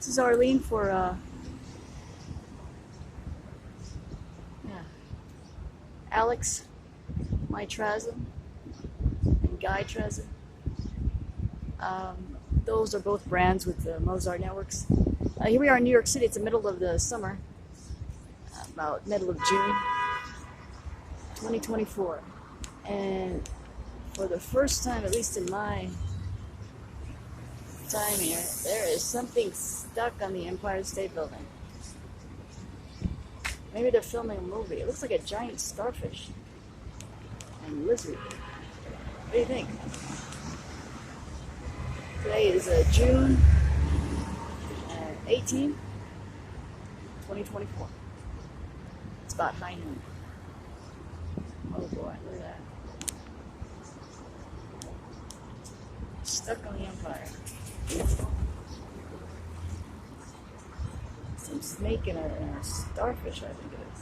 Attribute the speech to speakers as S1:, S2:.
S1: This is Arlene for yeah, Alex, my Trazom, and Guy Trazom. Those are both brands with the Mozart networks. Here we are in New York City. It's the middle of the summer, about middle of June 2024. And for the first time, at least in my time here, there is something stuck on the Empire State Building. Maybe they're filming a movie. It looks like a giant starfish and lizard. What do you think? Today is June 18, 2024. It's about high noon. Oh boy, look at that. Stuck on the Empire. Some snake and a starfish, I think it is.